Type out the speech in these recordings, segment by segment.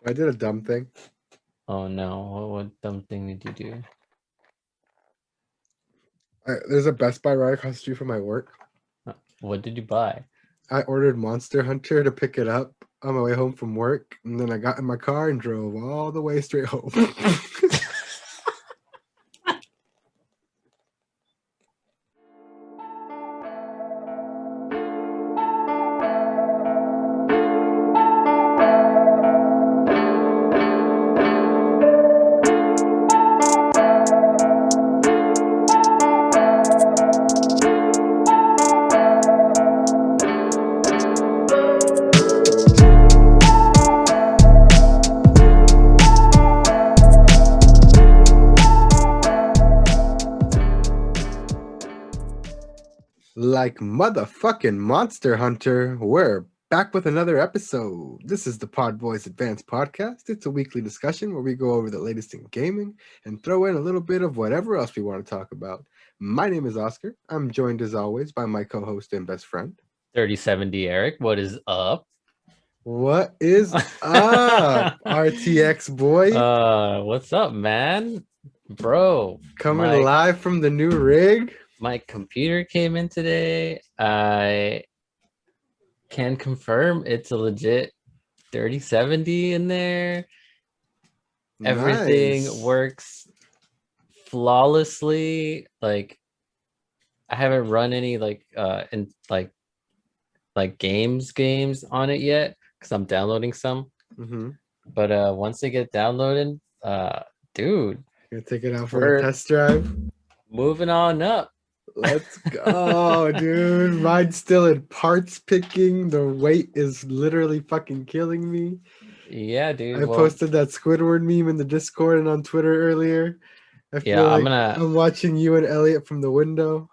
I did a dumb thing. Oh no, what dumb thing did you do? There's a Best Buy right across the street from my work. What did you buy? I ordered Monster Hunter to pick it up on my way home from work, and then I got in my car and drove all the way straight home. Like motherfucking Monster Hunter, we're back with another episode. This is the PodBoyz Advanced Podcast. It's a weekly discussion where we go over the latest in gaming and throw in a little bit of whatever else we want to talk about. My name is Oscar. I'm joined as always by my co-host and best friend. 3070 Eric, what is up? What is up, RTX boy? What's up, man? Bro, Coming live from the new rig. My computer came in today. I can confirm it's a legit 3070 in there. Everything works flawlessly. Like I haven't run any in games on it yet because I'm downloading some. But once they get downloaded, dude, gonna take it out for a test drive. Moving on up. Let's go, dude. Mine's still in parts picking. The weight is literally fucking killing me. Yeah, dude. I posted that Squidward meme in the Discord and on Twitter earlier. I feel like I'm watching you and Elliot from the window.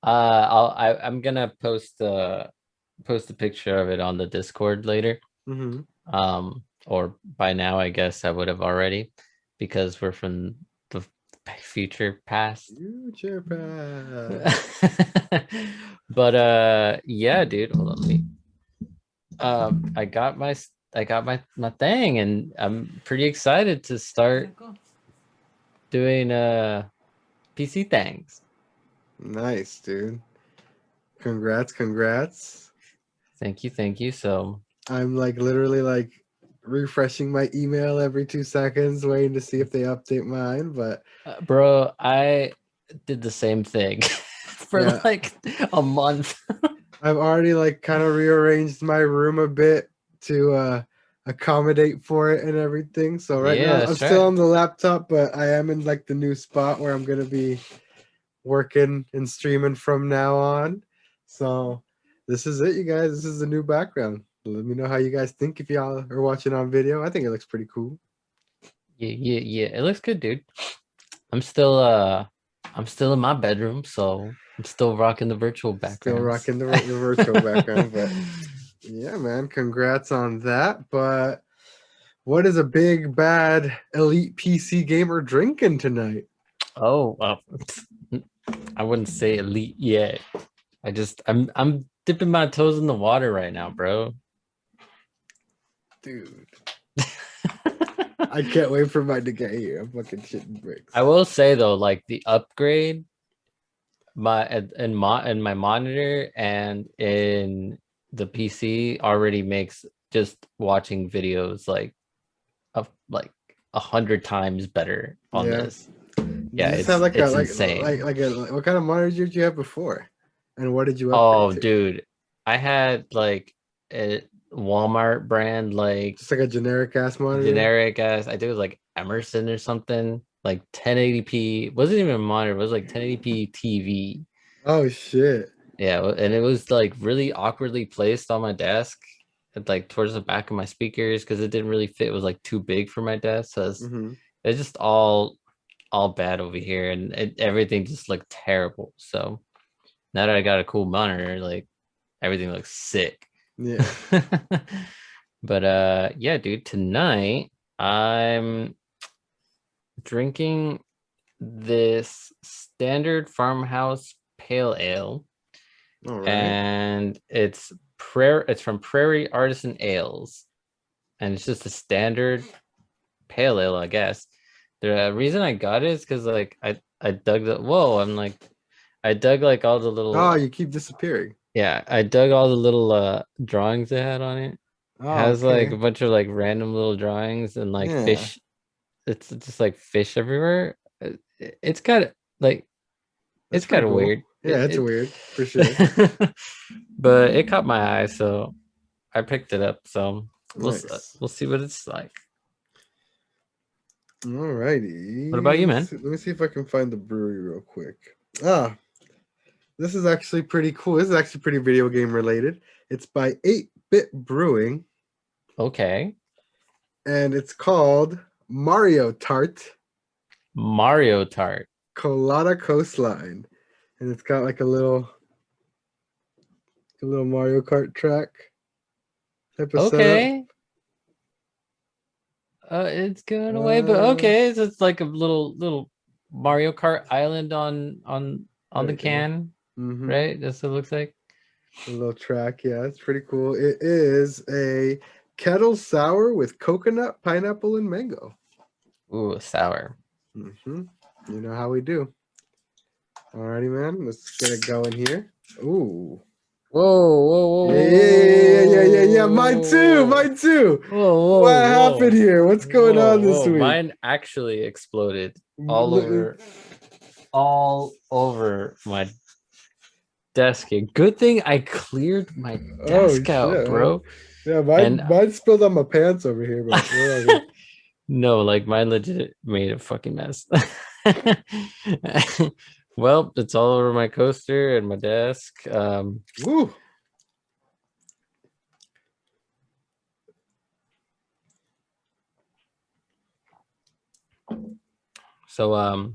I'm gonna post a picture of it on the Discord later. Or by now I guess I would have already, because we're from the future past. But yeah, dude, hold on, me. I got my thing, and I'm pretty excited to start doing PC things. Nice, dude. Congrats. Thank you. So I'm literally refreshing my email every 2 seconds, waiting to see if they update mine. But bro, I did the same thing for like a month. I've already kind of rearranged my room a bit to accommodate for it and everything. So right now I'm still on the laptop, but I am in the new spot where I'm gonna be working and streaming from now on. So this is it, you guys. This is the new background. Let me know how you guys think if y'all are watching on video. I think it looks pretty cool. Yeah. It looks good, dude. I'm still in my bedroom, so I'm still rocking the virtual background. Still rocking the virtual background, but yeah, man, congrats on that. But what is a big bad elite PC gamer drinking tonight? Oh, well, I wouldn't say elite yet. I'm dipping my toes in the water right now, bro. Dude. I can't wait for mine to get here. I'm fucking shitting bricks. I will say though, like the upgrade in my monitor and in the PC already makes just watching videos like 100 times better on this. Yeah, it's insane. What kind of monitor did you have before, and what did you upgrade to? Dude, I had like a Walmart brand, just like a generic ass monitor. I think it was like Emerson or something, like 1080p. It wasn't even a monitor, it was like 1080p TV. Oh shit. Yeah, and it was like really awkwardly placed on my desk, like towards the back of my speakers, because it didn't really fit. It was like too big for my desk. So it's just all bad over here, and everything just looked terrible. So now that I got a cool monitor, like everything looks sick. Yeah. But yeah, dude, tonight I'm drinking this standard farmhouse pale ale. All right. And it's from Prairie Artisan Ales, and it's just a standard pale ale, I guess. The reason I got it is because like I dug the I dug like all the little. Oh, you keep disappearing. Yeah, I dug all the little drawings they had on it. Oh, It has okay. like a bunch of like random little drawings and like fish. It's just like fish everywhere. It's kind of like it's kind of cool. weird. Yeah, it's weird for sure. But it caught my eye, so I picked it up. So we'll see what it's like. Alrighty. What about you, man? Let me see if I can find the brewery real quick. This is actually pretty cool. This is actually pretty video game related. It's by 8-Bit Brewing. Okay. And it's called Mario Tart. Mario Tart. Colada Coastline. And it's got like a little Mario Kart track type of setup. It's going away, but okay. So it's like a little Mario Kart island on the can, right? That's what it looks like. A little track, yeah, it's pretty cool. It is a kettle sour with coconut, pineapple, and mango. Ooh, sour. You know how we do. Alrighty, man. Let's get it going here. Ooh. Whoa. Yeah. Mine too. Whoa. What happened here? What's going on this week? Mine actually exploded all over my desk here. Good thing I cleared my desk out, bro. Yeah, mine spilled on my pants over here, but no, like mine legit made a fucking mess. Well, it's all over my coaster and my desk. Woo. So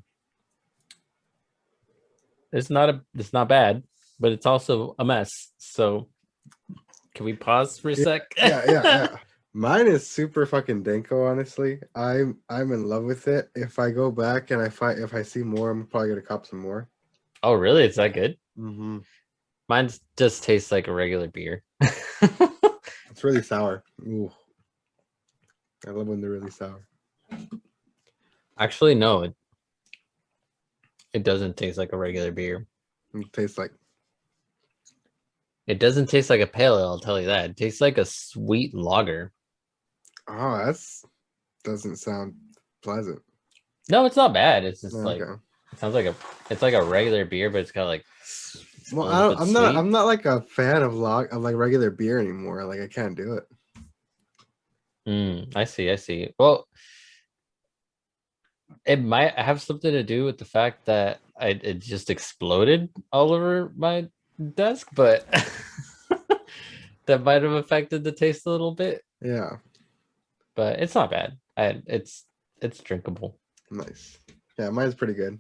it's not bad, but it's also a mess. So can we pause for a sec? Yeah. Mine is super fucking danko, honestly. I'm in love with it. If I go back and if I see more, I'm probably gonna cop some more. Oh, really? It's that good? Mine just tastes like a regular beer. It's really sour. Ooh. I love when they're really sour. Actually, no. It doesn't taste like a regular beer. It tastes like. It doesn't taste like a pale ale, I'll tell you that. It tastes like a sweet lager. Oh, that's doesn't sound pleasant. No, it's not bad. It's just like it sounds like it's like a regular beer, but it's got like. Well, I'm not like a fan of like regular beer anymore. Like I can't do it. I see. Well, it might have something to do with the fact that it just exploded all over my desk, but that might have affected the taste a little bit. Yeah. But it's not bad. It's drinkable. Nice. Yeah, mine's pretty good.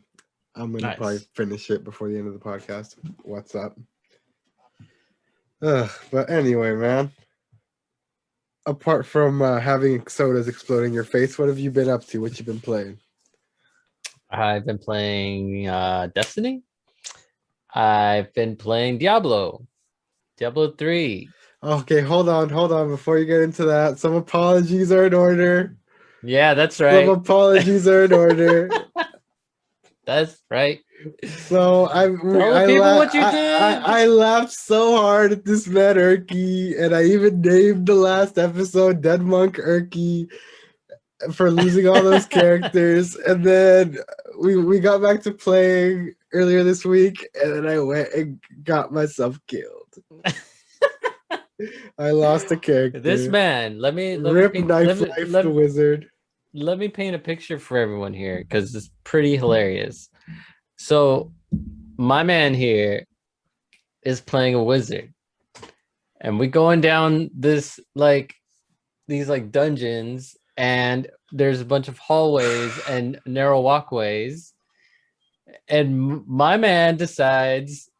I'm gonna probably finish it before the end of the podcast. What's up? But anyway, man. Apart from having sodas exploding in your face, what have you been up to? What you been playing? I've been playing Destiny. I've been playing Diablo 3. Okay, hold on. Before you get into that, some apologies are in order. Yeah, that's right. Some apologies are in order. That's right. So I laughed so hard at this man Erky, and I even named the last episode Dead Monk Erky for losing all those characters. And then we got back to playing earlier this week, and then I went and got myself killed. I lost a character. This man, let me the wizard. Let me paint a picture for everyone here because it's pretty hilarious. So my man here is playing a wizard, and we're going down these dungeons, and there's a bunch of hallways and narrow walkways, and my man decides,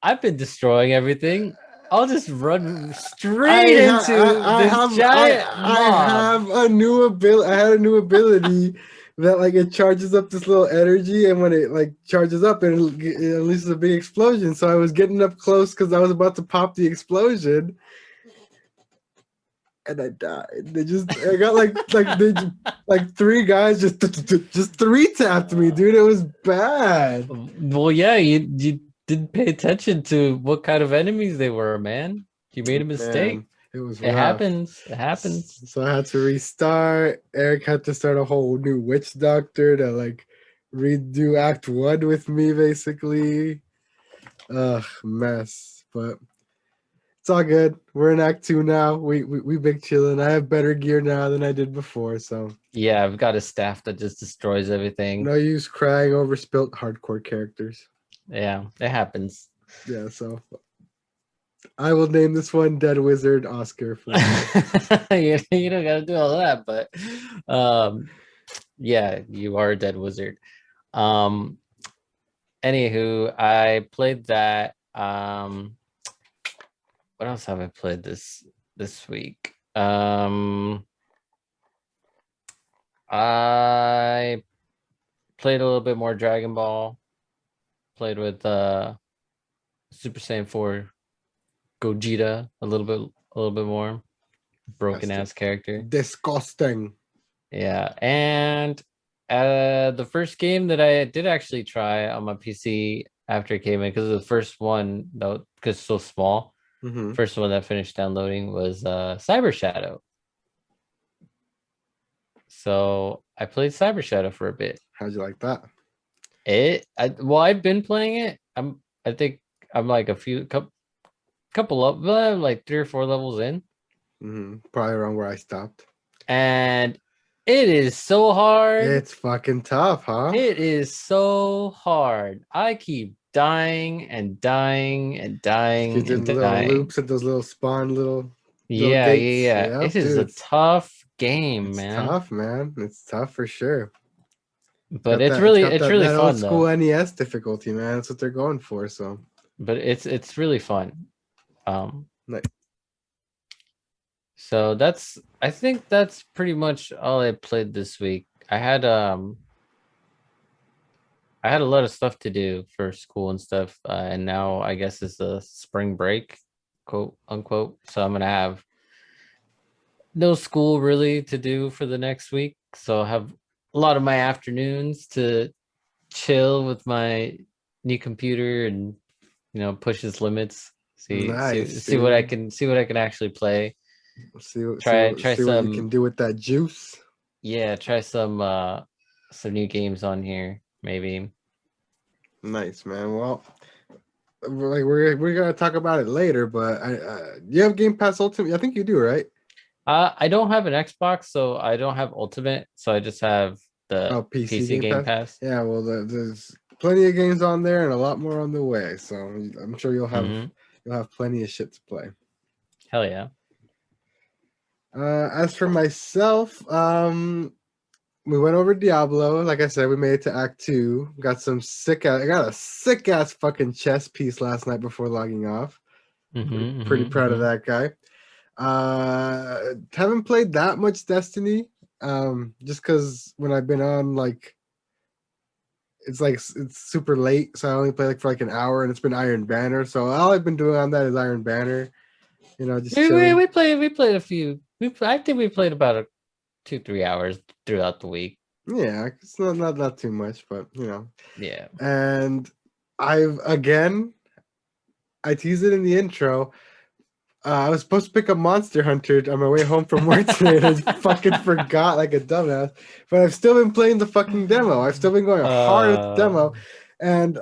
I've been destroying everything. I'll just run straight into this giant mob. I had a new ability that like it charges up this little energy, and when it like charges up, it releases a big explosion. So I was getting up close because I was about to pop the explosion. and I died. I got like 3 guys just 3 tapped me, dude. It was bad. Well, yeah, you didn't pay attention to what kind of enemies they were, man. You made a mistake. Man, it was rough. It happens. It happens. So I had to restart. Erik had to start a whole new witch doctor to like redo Act 1 with me, basically. Ugh, mess. But it's all good. We're in Act 2 now. We big chilling. I have better gear now than I did before. So yeah, I've got a staff that just destroys everything. No use crying over spilt hardcore characters. Yeah, it happens. Yeah, so I will name this one Dead Wizard Oscar for you don't gotta do all that, but yeah, you are a dead wizard. Anywho, I played that. What else have I played this week? I played a little bit more Dragon Ball. Played with Super Saiyan 4 Gogeta a little bit more. Broken ass character. Disgusting. Yeah, and the first game that I did actually try on my PC after it came in, because the first one, though, because it's so small, first one that finished downloading was Cyber Shadow. So I played Cyber Shadow for a bit. How'd you like that? Well, I've been playing it. I think I'm like couple of like 3 or 4 levels in. Probably around where I stopped. And it is so hard. It's fucking tough, huh? It is so hard. I keep dying and dying and dying. You did little loops at those little spawn little yeah. Yep, it is a tough game, man. It's tough, man. It's tough for sure. But it's really fun. Old school NES difficulty, man. That's what they're going for. So, but it's really fun. Nice. So I think that's pretty much all I played this week. I had a lot of stuff to do for school and stuff, and now I guess it's a spring break, quote unquote. So I'm gonna have no school really to do for the next week. So I'll have a lot of my afternoons to chill with my new computer and push its limits. See what I can actually play. Try some what you can do with that juice. Yeah, try some new games on here, maybe. Nice, man. Well, like we're gonna talk about it later, but you have Game Pass Ultimate? I think you do, right? I don't have an Xbox, so I don't have Ultimate, so I just have the PC Game Pass. Yeah, well, there's plenty of games on there and a lot more on the way, so I'm sure you'll have plenty of shit to play. Hell yeah. As for myself, we went over Diablo. Like I said, we made it to Act 2. I got a sick ass fucking chess piece last night before logging off. Pretty proud of that guy. Haven't played that much Destiny. Just because when I've been on, like, it's super late, so I only play for an hour, and it's been Iron Banner. So all I've been doing on that is Iron Banner. Just we played a few. I think we played about 2-3 hours throughout the week. Yeah, it's not too much, but Yeah. And I teased it in the intro. I was supposed to pick up Monster Hunter on my way home from work today, and I fucking forgot like a dumbass. But I've still been playing the fucking demo. I've still been going hard at the demo, and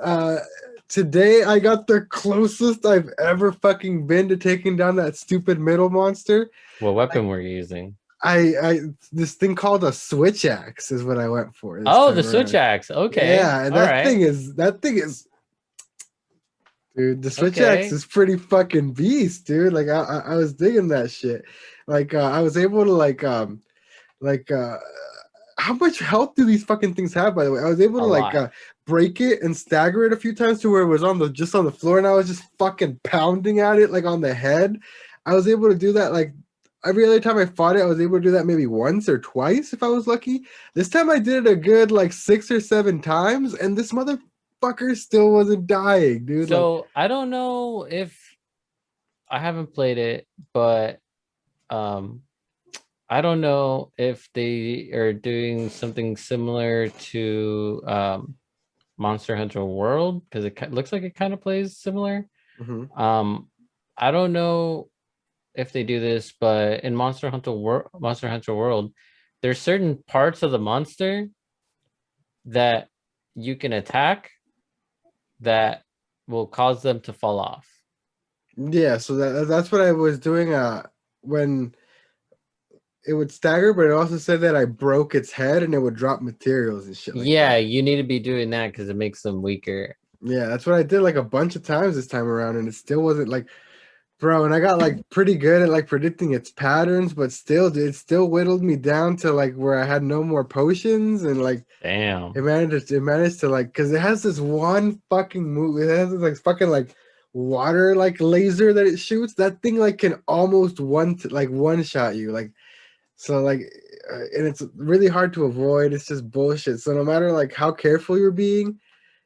today I got the closest I've ever fucking been to taking down that stupid middle monster. What weapon were you using? This thing called a switch axe is what I went for. The switch axe. Okay. Yeah, and that thing is dude, the switch axe is pretty fucking beast, dude. Like I was digging that shit. Like I was able to how much health do these fucking things have, by the way? I was able to break it and stagger it a few times to where it was just on the floor, and I was just fucking pounding at it like on the head. I was able to do that like every other time I fought it. I was able to do that maybe once or twice if I was lucky. This time I did it a good 6 or 7 times, and this motherfucker still wasn't dying, dude. So I don't know if I haven't played it, but I don't know if they are doing something similar to Monster Hunter World, because it looks like it kind of plays similar. I don't know if they do this, but in Monster Hunter World, there's certain parts of the monster that you can attack that will cause them to fall off. Yeah, so that's what I was doing when it would stagger, but it also said that I broke its head and it would drop materials and shit like that. You need to be doing that because it makes them weaker. Yeah, that's what I did like a bunch of times this time around, and it still wasn't like, bro, and I got like pretty good at like predicting its patterns, but still, dude, it still whittled me down to like where I had no more potions, and like damn, it managed to like, because it has this one fucking move, it has this like fucking like water like laser that it shoots. That thing like can almost one shot you, like, so like, and it's really hard to avoid. It's just bullshit. So no matter like how careful you're being,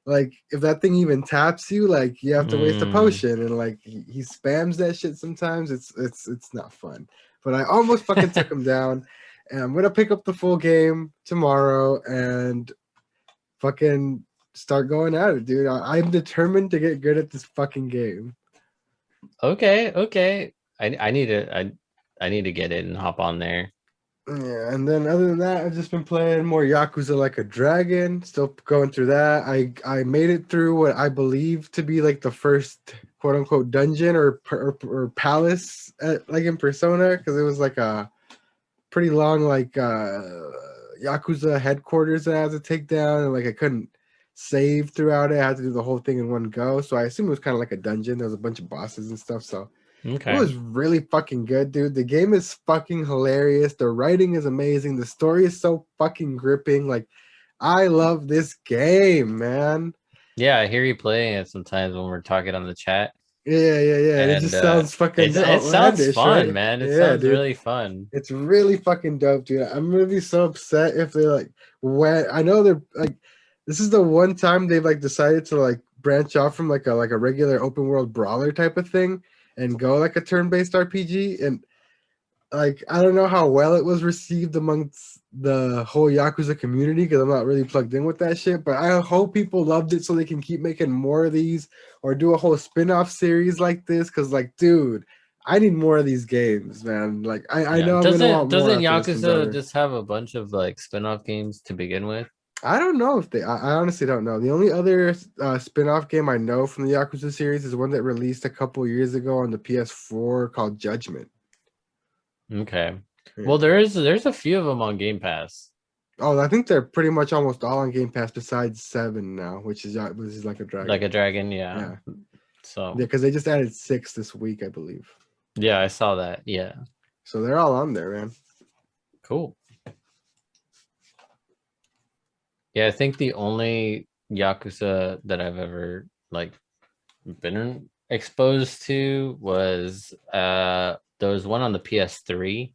like if that thing even taps you, like you have to waste a potion, and like he spams that shit sometimes. It's not fun. But I almost fucking took him down, and I'm gonna pick up the full game tomorrow and fucking start going at it, dude. I'm determined to get good at this fucking game. Okay. I need to get it and hop on there. Yeah, and then other than that, I've just been playing more Yakuza Like a Dragon. Still going through that. I made it through what I believe to be like the first quote unquote dungeon or palace like in Persona, because it was like a pretty long like Yakuza headquarters that I had to take down, and like I couldn't save throughout it. I had to do the whole thing in one go. So I assume it was kind of like a dungeon. There was a bunch of bosses and stuff. So it was really fucking good, dude. The game is fucking hilarious. The writing is amazing. The story is so fucking gripping. Like, I love this game, man. Yeah, I hear you playing it sometimes when we're talking on the chat. Yeah. And it just sounds fucking it sounds fun, right? man. It sounds really fun. It's really fucking dope, dude. I'm gonna be so upset if they like when I know they're like, this is the one time they've like decided to like branch off from like a regular open world brawler type of thing and go like a turn-based RPG. And like I don't know how well it was received amongst the whole Yakuza community, because I'm not really plugged in with that shit, but I hope people loved it so they can keep making more of these or do a whole spin-off series like this, because like, dude, I need more of these games, man. Like I know I'm gonna want more. Doesn't Yakuza just have a bunch of like spin-off games to begin with? I don't know if I honestly don't know. The only other spin-off game I know from the Yakuza series is one that released a couple years ago on the PS4 called Judgment. Okay. Yeah. Well, there's a few of them on Game Pass. Oh, I think they're pretty much almost all on Game Pass besides 7 now, which is Like a Dragon. Like a Dragon, yeah. So yeah, because they just added 6 this week, I believe. Yeah, I saw that. Yeah. So they're all on there, man. Cool. Yeah, I think the only Yakuza that I've ever like been exposed to was there was one on the PS3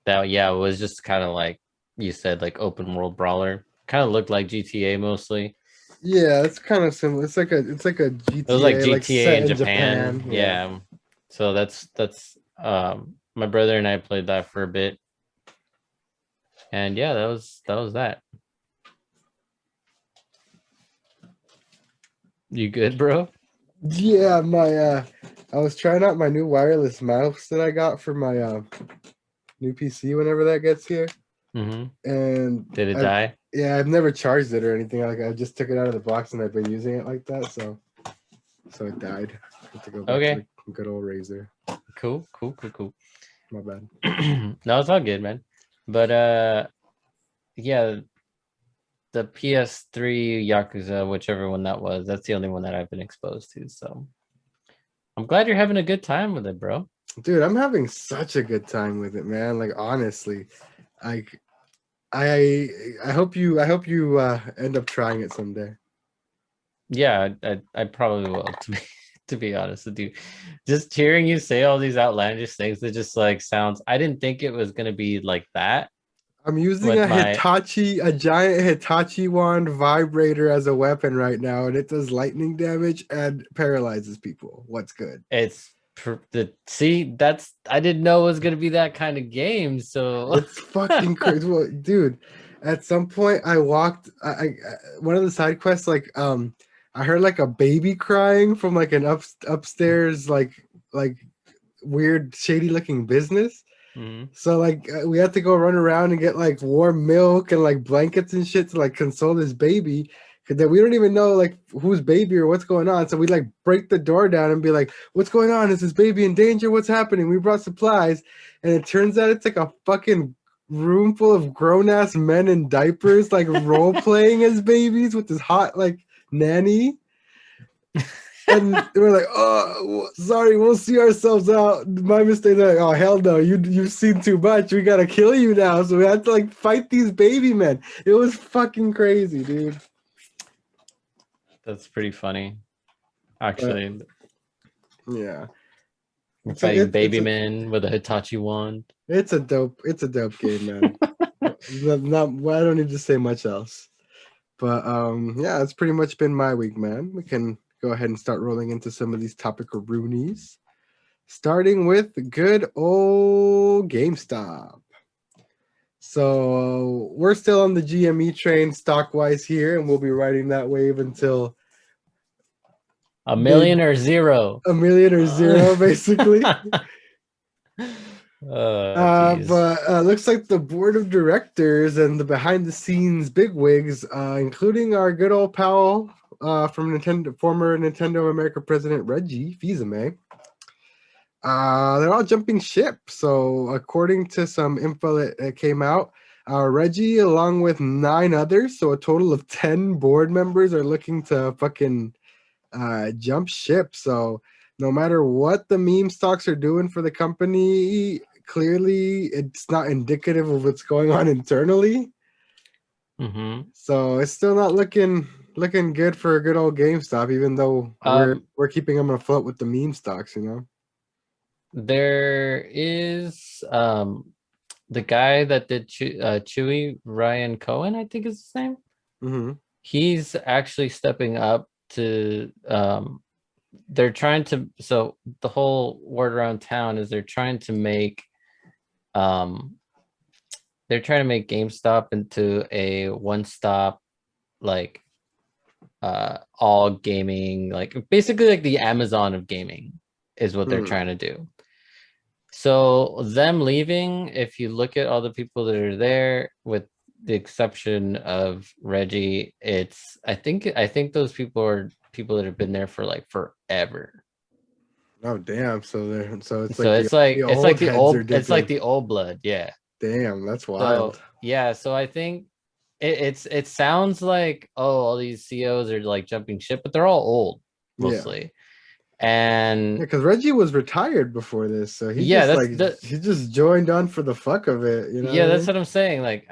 that was just kind of like you said, like open world brawler, kind of looked like GTA mostly. Yeah, it's kind of similar. It's like a GTA. It was like GTA in Japan. Yeah. So that's my brother and I played that for a bit, and yeah, that was that. You good, bro? Yeah, my I was trying out my new wireless mouse that I got for my new PC whenever that gets here. And did it die? Yeah, I've never charged it or anything. Like I just took it out of the box and I've been using it like that. So it died. I have to go back to the good old Razer. Cool. My bad. No, it's all good, man. But yeah, the PS3 Yakuza, whichever one that was, that's the only one that I've been exposed to. So I'm glad you're having a good time with it, bro. Dude, I'm having such a good time with it, man. Like honestly, like I hope you end up trying it someday. Yeah, I probably will, to be honest with you. Just hearing you say all these outlandish things, that just like sounds, I didn't think it was gonna be like that. I'm using a giant Hitachi wand vibrator as a weapon right now, and it does lightning damage and paralyzes people. What's good? It's See, I didn't know it was gonna be that kind of game. So it's fucking crazy. Well, dude, at some point I walked. One of the side quests, like I heard like a baby crying from like an upstairs like weird shady looking business. So like we had to go run around and get like warm milk and like blankets and shit to like console this baby. Cause then we don't even know like whose baby or what's going on. So we like break the door down and be like, "What's going on? Is this baby in danger? What's happening?" We brought supplies, and it turns out it's like a fucking room full of grown ass men in diapers, like role playing as babies with this hot like nanny. And we're like, "Oh, sorry, we'll see ourselves out. My mistake." They're like, "Oh, hell no, you've seen too much. We gotta kill you now." So we had to like fight these baby men. It was fucking crazy, dude. that's pretty funny, actually. Yeah, Fighting baby men with a Hitachi wand. It's a dope game, man. not I don't need to say much else. But yeah, it's pretty much been my week, man. We can go ahead and start rolling into some of these topical roonies. Starting with good old GameStop. So we're still on the GME train stock-wise here, and we'll be riding that wave until a million or zero. A million or zero, basically. But looks like the board of directors and the behind-the-scenes bigwigs, including our good old pal from Nintendo, former Nintendo America president Reggie Fils-Aimé, they're all jumping ship. So according to some info that came out, Reggie, along with 9 others, so a total of 10 board members, are looking to fucking jump ship. So no matter what the meme stocks are doing for the company, clearly it's not indicative of what's going on internally. So it's still not looking good for a good old GameStop, even though we're keeping them afloat with the meme stocks, you know. There is the guy that did Chewy, Ryan Cohen, I think is his name. He's actually stepping up to they're trying to, so the whole word around town is they're trying to make GameStop into a one-stop, like all gaming, like basically like the Amazon of gaming is what they're trying to do. So them leaving, if you look at all the people that are there, with the exception of Reggie, it's I think those people are people that have been there for like forever. Oh damn! So it's like the old blood, yeah. Damn, that's wild. So, yeah, so I think it sounds like, oh, all these CEOs are like jumping ship, but they're all old mostly. Yeah. And because Reggie was retired before this, so he he just joined on for the fuck of it, you know. Yeah, that's what I'm saying. Like,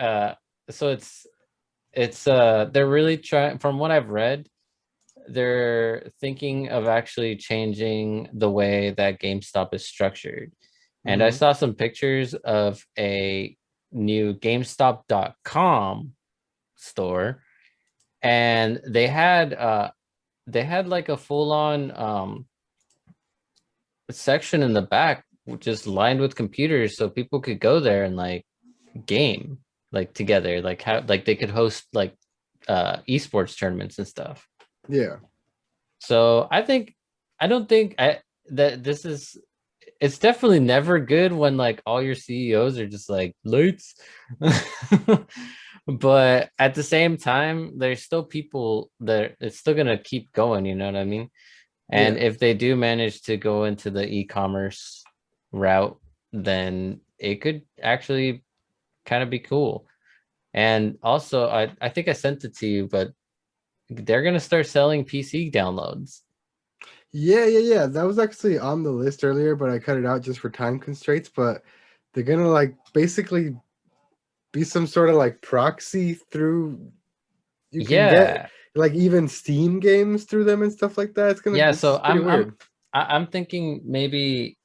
so it's they're really trying. From what I've read, they're thinking of actually changing the way that GameStop is structured. And I saw some pictures of a new GameStop.com store, and they had like a full-on section in the back just lined with computers, so people could go there and like game like together, like how like they could host like esports tournaments and stuff. Yeah. So I don't think that this is, it's definitely never good when like all your CEOs are just like lights. But at the same time, there's still people that it's still gonna keep going, you know what I mean? And if they do manage to go into the e-commerce route, then it could actually kind of be cool. And also, I think I sent it to you, but they're gonna start selling PC downloads. Yeah. That was actually on the list earlier, but I cut it out just for time constraints. But they're gonna like basically be some sort of like proxy through. You can get like even Steam games through them and stuff like that. It's gonna so I'm thinking maybe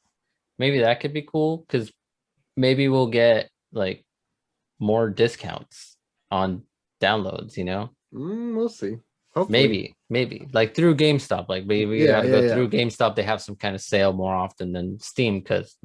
that could be cool, because maybe we'll get like more discounts on downloads, you know. We'll see. Hopefully. Maybe like through GameStop. Like maybe you gotta go through GameStop. They have some kind of sale more often than Steam because,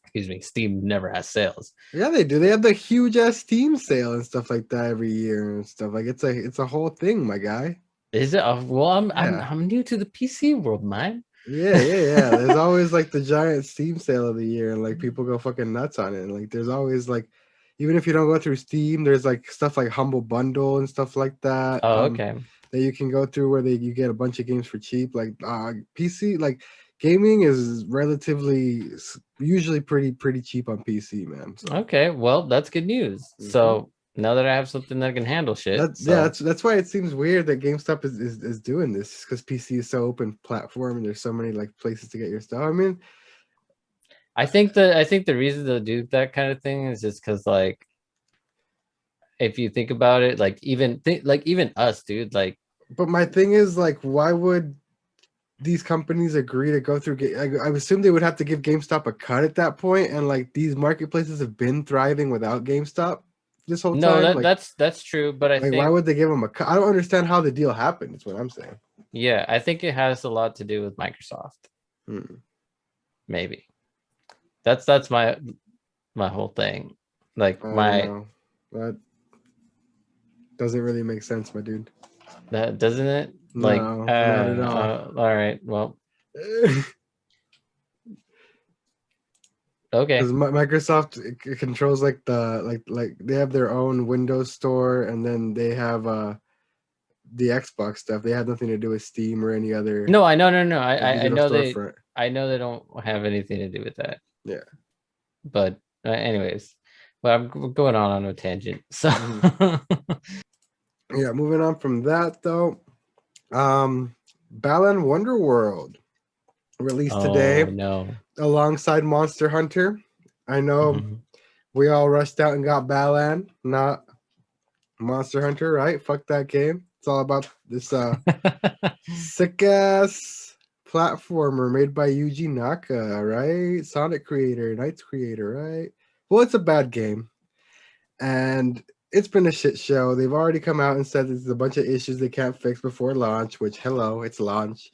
excuse me, Steam never has sales. Yeah, they do. They have the huge ass Steam sale and stuff like that every year and stuff. Like it's a whole thing, my guy. Is it? Well, Yeah. I'm new to the PC world, man. Yeah. There's always like the giant Steam sale of the year, and like people go fucking nuts on it. And like there's always like, even if you don't go through Steam, there's like stuff like Humble Bundle and stuff like that. Oh, okay. That you can go through where you get a bunch of games for cheap. Like PC, like gaming is relatively usually pretty cheap on PC, man. So. Okay, well that's good news. So now that I have something that can handle shit, that's why it seems weird that GameStop is doing this, because PC is so open platform and there's so many like places to get your stuff. I mean, I think the reason they'll do that kind of thing is just because, like, if you think about it, like even us, dude, like. But my thing is, like, why would these companies agree to go through? I assume they would have to give GameStop a cut at that point, and like these marketplaces have been thriving without GameStop this whole time. No, that's true, but I think why would they give them a cut? I don't understand how the deal happened. Is what I'm saying. Yeah, I think it has a lot to do with Microsoft. Maybe that's my whole thing. Like that doesn't really make sense, my dude. That doesn't it? Like, no, not at all. All right, well. Okay. Because Microsoft controls like they have their own Windows store, and then they have the Xbox stuff. They have nothing to do with Steam or any other. No, I know. I know they don't have anything to do with that. Yeah. But anyways, well, I'm going on a tangent. So yeah, moving on from that though. Balan Wonderworld released today. No. Alongside Monster Hunter. I know we all rushed out and got Balan, not Monster Hunter, right? Fuck that game. It's all about this sick ass platformer made by Yuji Naka, right? Sonic creator, Knights creator, right? Well, it's a bad game. And it's been a shit show. They've already come out and said there's a bunch of issues they can't fix before launch, which, hello, it's launch.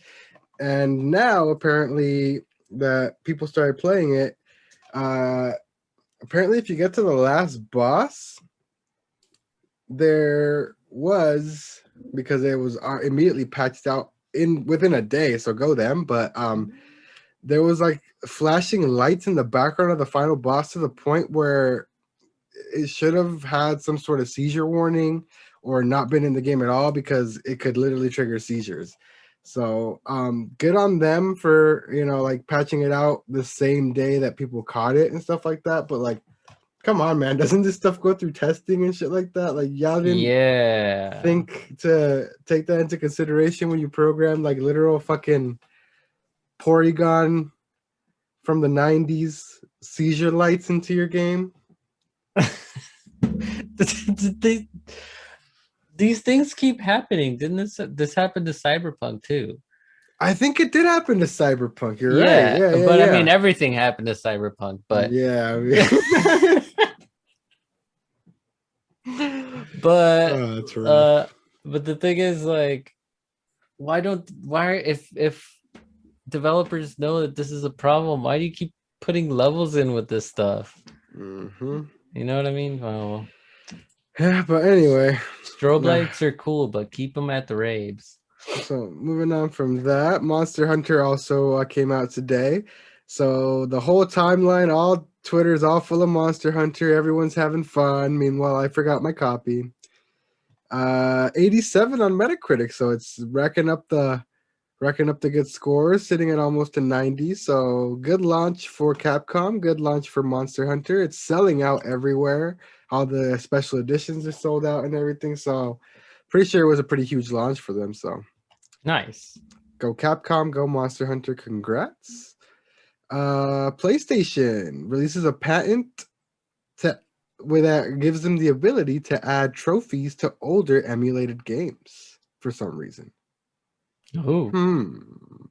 And now, apparently, that people started playing it. Apparently, if you get to the last boss, there was, because it was immediately patched out within a day, so go them. But there was like flashing lights in the background of the final boss to the point where it should have had some sort of seizure warning or not been in the game at all, because it could literally trigger seizures. So good on them for, like patching it out the same day that people caught it and stuff like that. But like, come on, man, doesn't this stuff go through testing and shit like that? Like, y'all didn't think to take that into consideration when you program like literal fucking Porygon from the 90s seizure lights into your game? These things keep happening. Didn't this happen to Cyberpunk too? I think it did happen to Cyberpunk. You're right. Yeah, but I mean, everything happened to Cyberpunk. But yeah, but that's right. But the thing is, like, if developers know that this is a problem, why do you keep putting levels in with this stuff? You know what I mean? Well. Yeah, but anyway, strobe lights are cool, but keep them at the raves. So moving on from that, Monster Hunter also came out today. So the whole timeline, all Twitter's all full of Monster Hunter. Everyone's having fun. Meanwhile, I forgot my copy. 87 on Metacritic, so it's racking up the good scores, sitting at almost a 90. So good launch for Capcom, good launch for Monster Hunter. It's selling out everywhere. All the special editions are sold out and everything. So pretty sure it was a pretty huge launch for them. So nice. Go Capcom, go Monster Hunter. Congrats. PlayStation releases a patent that gives them the ability to add trophies to older emulated games for some reason. Oh,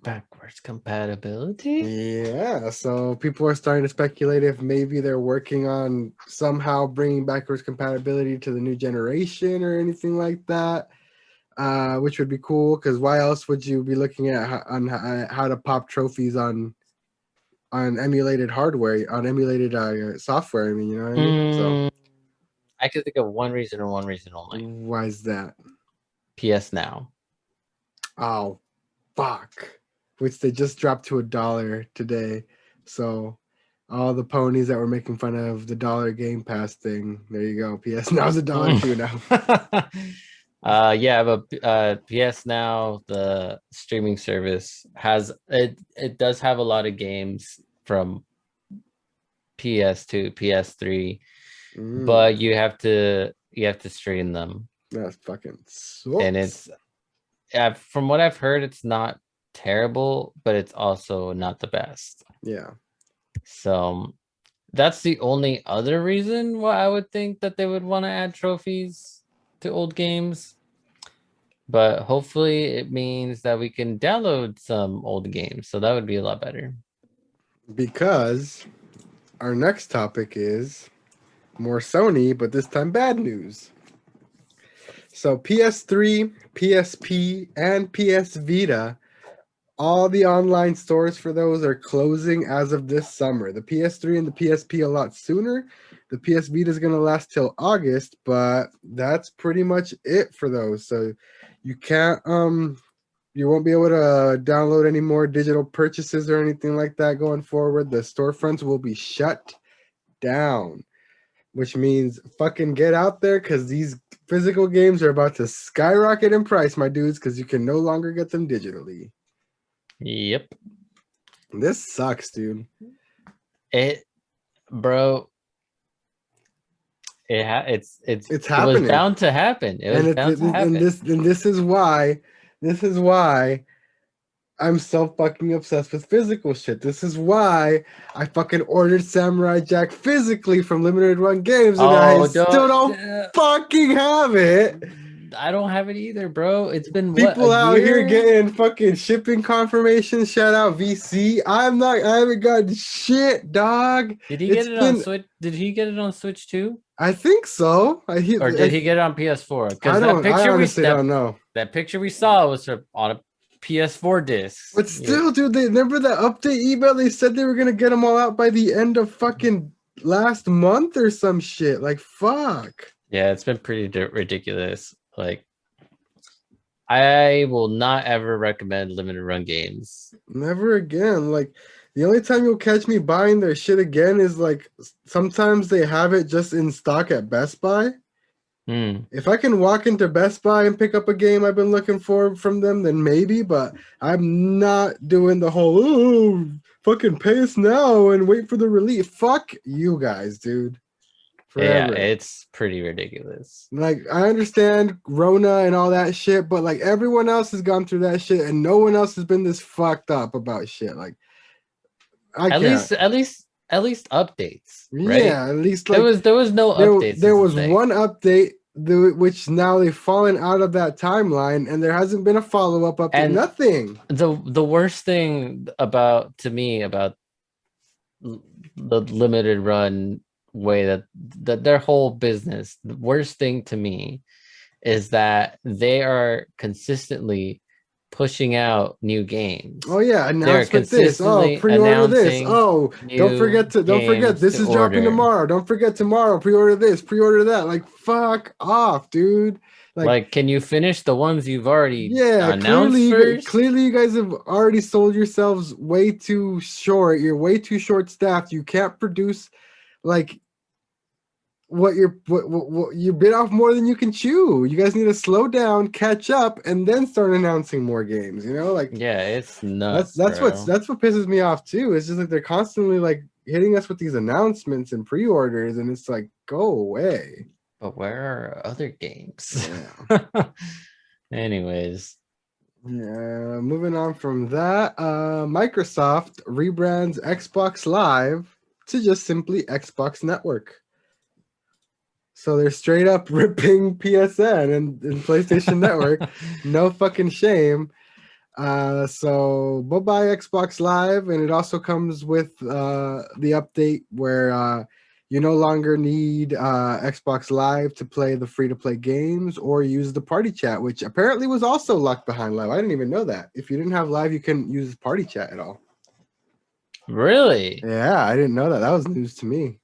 backwards compatibility? Yeah, so people are starting to speculate if maybe they're working on somehow bringing backwards compatibility to the new generation or anything like that. which would be cool because why else would you be looking at how to pop trophies on emulated hardware, on emulated software? I mean, you know what I mean? So I can think of one reason and one reason only. Why is that? PS Now. Oh, fuck. Which they just dropped to $1 today. So all the ponies that were making fun of the $1 Game Pass thing, there you go. PS Now's $1 too now. Yeah, but PS Now, the streaming service, has it does have a lot of games from PS2, PS3, but you have to stream them. That's fucking sucks. And it's from what I've heard, it's not terrible, but it's also not the best. Yeah. So that's the only other reason why I would think that they would want to add trophies to old games. But hopefully it means that we can download some old games. So that would be a lot better. Because our next topic is more Sony, but this time bad news. So PS3, PSP, and PS Vita, all the online stores for those are closing as of this summer. The PS3 and the PSP a lot sooner. The PS Vita is going to last till August, but that's pretty much it for those. So you can't, you won't be able to download any more digital purchases or anything like that going forward. The storefronts will be shut down, which means fucking get out there because these physical games are about to skyrocket in price, my dudes, because you can no longer get them digitally. Yep. This sucks, dude. Bro. It's happening. It was bound to happen. And this is why I'm so fucking obsessed with physical shit. This is why I fucking ordered Samurai Jack physically from Limited Run Games, and I still don't fucking have it. I don't have it either, bro. It's been people out here getting fucking shipping confirmation. Shout out VC. I haven't gotten shit, dog. Did he get it on Switch? Did he get it on Switch too? I think so. Or did he get it on PS4? Because I honestly don't know. That picture we saw was on a PS4 disc. But still, dude, they remember that update email? They said they were gonna get them all out by the end of fucking last month or some shit. Like, fuck. Yeah, it's been pretty ridiculous. Like, I will not ever recommend Limited Run Games. Never again. Like, the only time you'll catch me buying their shit again is like sometimes they have it just in stock at Best Buy. If I can walk into Best Buy and pick up a game I've been looking for from them, then maybe, but I'm not doing the whole fucking pay us now and wait for the release. Fuck you guys, dude. Forever. Yeah, it's pretty ridiculous. Like, I understand Rona and all that shit, but like everyone else has gone through that shit and no one else has been this fucked up about shit. Like, at least updates, right? Yeah, at least like there was no updates. There was one update which now they've fallen out of that timeline, and there hasn't been a follow-up update. And nothing. The worst thing about the Limited Run way that their whole business, the worst thing to me is that they are consistently pushing out new games. Oh yeah, announcement this. Oh, pre-order this. Oh, don't forget this is dropping tomorrow. Don't forget tomorrow. Pre-order this. Pre-order that. Like, fuck off, dude. Like, can you finish the ones you've already announced first? Clearly, you guys have already sold yourselves way too short. You're way too short-staffed. You can't produce like what you bit off more than you can chew. You guys need to slow down, catch up, and then start announcing more games. You know, like, yeah, it's nuts. That's what pisses me off too. It's just like they're constantly like hitting us with these announcements and pre-orders, and it's like, go away. But where are other games? Yeah. Anyways. Yeah, moving on from that, Microsoft rebrands Xbox Live to just simply Xbox Network. So they're straight up ripping PSN and PlayStation Network. No fucking shame. So bye-bye Xbox Live. And it also comes with the update where You no longer need Xbox Live to play the free-to-play games or use the party chat, which apparently was also locked behind Live. I didn't even know that. If you didn't have Live, you couldn't use party chat at all. Really? Yeah, I didn't know that. That was news to me.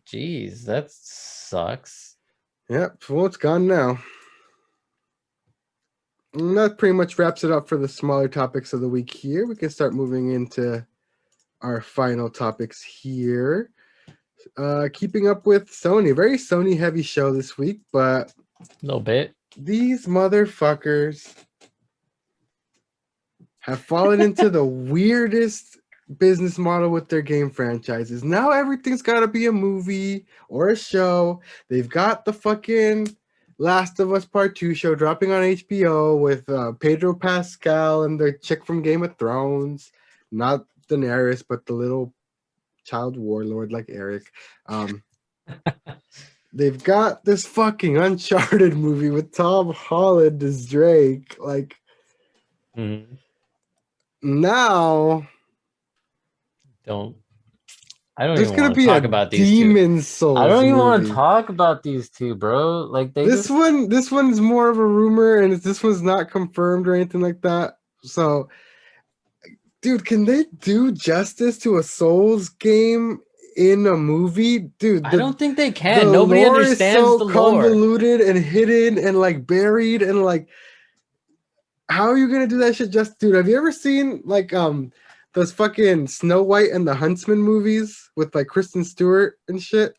Jeez, that sucks. Yep, well, it's gone now. And that pretty much wraps it up for the smaller topics of the week here. We can start moving into our final topics here. Keeping up with Sony. Very Sony heavy show this week, but a little bit. These motherfuckers have fallen into the weirdest business model with their game franchises. Now everything's got to be a movie or a show. They've got the fucking Last of Us Part 2 show dropping on HBO with Pedro Pascal and the chick from Game of Thrones. Not Daenerys, but the little child warlord like Erik. They've got this fucking Uncharted movie with Tom Holland as Drake. Like, now... I don't even want to talk about these Demon Souls. I don't even want to talk about these two, bro. Like this one's more of a rumor, and this one's not confirmed or anything like that. So, dude, can they do justice to a Souls game in a movie? Dude, I don't think they can. Nobody understands the lore. Convoluted and hidden and like buried and like, how are you gonna do that shit? Just, dude, have you ever seen like those fucking Snow White and the Huntsman movies with like Kristen Stewart and shit?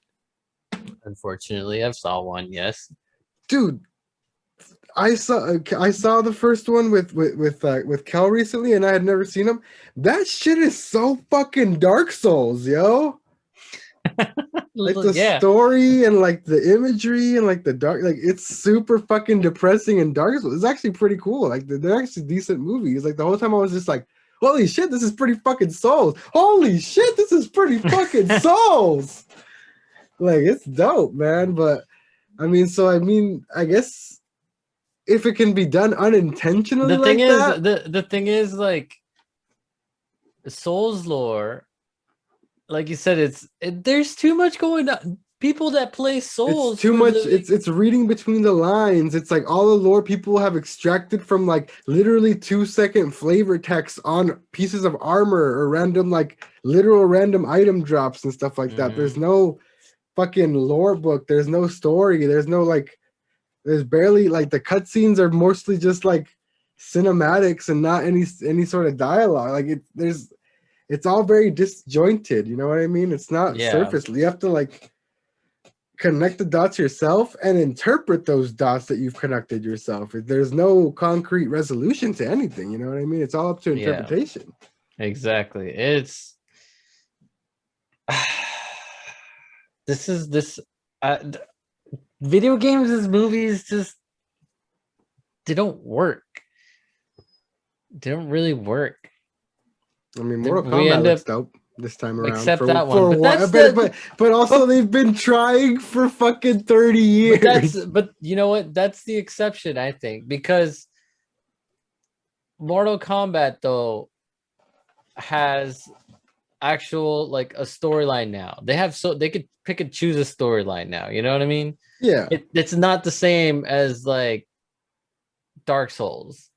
Unfortunately, I've saw one. Yes, dude. I saw the first one with Kel recently, and I had never seen him. That shit is so fucking Dark Souls, yo. Like the story and like the imagery and like the dark, like it's super fucking depressing and dark. It's actually pretty cool. Like they're actually decent movies. Like the whole time I was just like, holy shit, this is pretty fucking Souls. Holy shit, this is pretty fucking Souls. Like, it's dope, man. But I mean, I guess if it can be done unintentionally, the thing is, like, Souls lore, like you said, there's too much going on. People that play Souls, it's too much. It's reading between the lines. It's like all the lore people have extracted from like literally 2-second flavor text on pieces of armor or random like literal random item drops and stuff like that. There's no fucking lore book. There's no story. There's no like. There's barely like the cutscenes are mostly just like cinematics and not any sort of dialogue. Like it's all very disjointed. You know what I mean? It's not surface. You have to like connect the dots yourself and interpret those dots that you've connected yourself. There's no concrete resolution to anything. You know what I mean? It's all up to interpretation. Yeah, exactly. It's video games as movies just they don't work. They don't really work. I mean, Mortal Kombat looks dope this time around. Except that one. But also they've been trying for fucking 30 years. But you know what? That's the exception, I think, because Mortal Kombat though has actual like a storyline now. They could pick and choose a storyline now. You know what I mean? Yeah. It's not the same as like Dark Souls.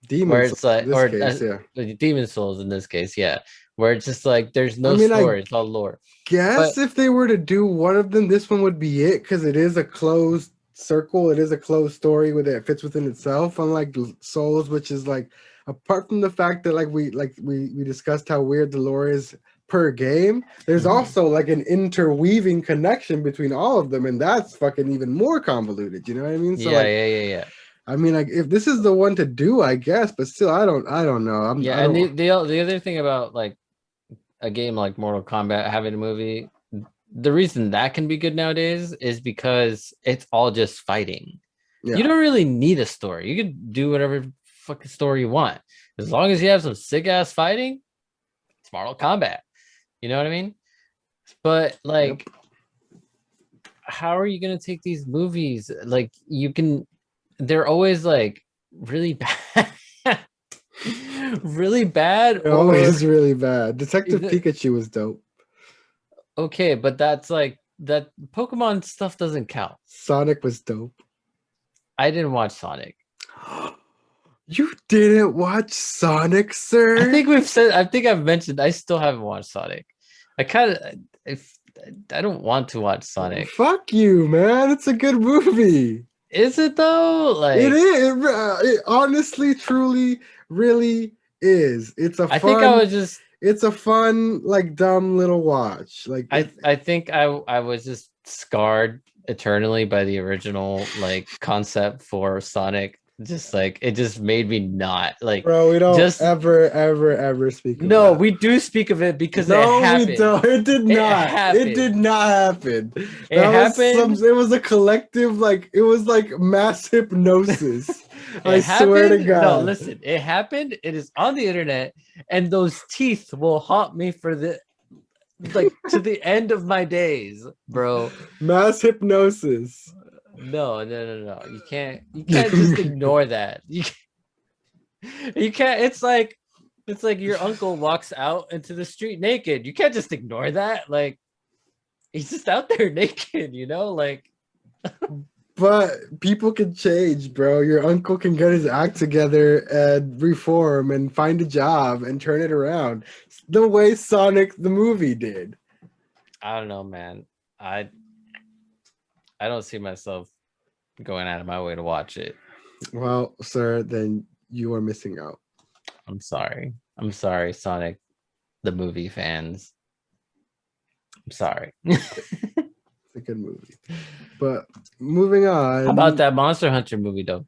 Demon Souls in this case, yeah. Where it's just like there's no story, it's all lore. If they were to do one of them, this one would be it, because it is a closed circle, it is a closed story where it fits within itself, unlike Souls, which is like, apart from the fact that we discussed how weird the lore is per game, there's also like an interweaving connection between all of them, and that's fucking even more convoluted. You know what I mean? So yeah. I mean, like, if this is the one to do, I guess, but still, I don't know. And the other thing about like a game like Mortal Kombat having a movie, the reason that can be good nowadays is because it's all just fighting. Yeah. You don't really need a story. You can do whatever fucking story you want, as long as you have some sick ass fighting. It's Mortal Kombat. You know what I mean? But like, how are you gonna take these movies? Like, they're always like really bad. Really bad. Always really bad. Detective Pikachu was dope. Okay, but that's like that Pokemon stuff doesn't count. Sonic was dope. I didn't watch Sonic. You didn't watch Sonic, sir? I think I've mentioned I still haven't watched Sonic. I don't want to watch Sonic. Fuck you, man. It's a good movie. Is it though? Like it is. It honestly, truly, really is. It's a fun, like dumb little watch. Like I think I was just scarred eternally by the original like concept for Sonic. Just like it just made me not like. Bro, we don't ever speak of no that. We do speak of it because it happened. We don't. It did not. It did not happen. It happened. It was a collective, like it was like mass hypnosis. I swear to God. No, listen, it happened. It is on the internet, and those teeth will haunt me for the like to the end of my days, bro. Mass hypnosis. No. You can't just ignore that. You can't. It's like your uncle walks out into the street naked. You can't just ignore that. Like he's just out there naked, you know, like. But people can change, bro. Your uncle can get his act together and reform and find a job and turn it around the way Sonic the movie did. I don't know, man. I don't see myself going out of my way to watch it. Well, sir, then you are missing out. I'm sorry, Sonic the movie fans. I'm sorry. It's a good movie. But moving on. How about that Monster Hunter movie though?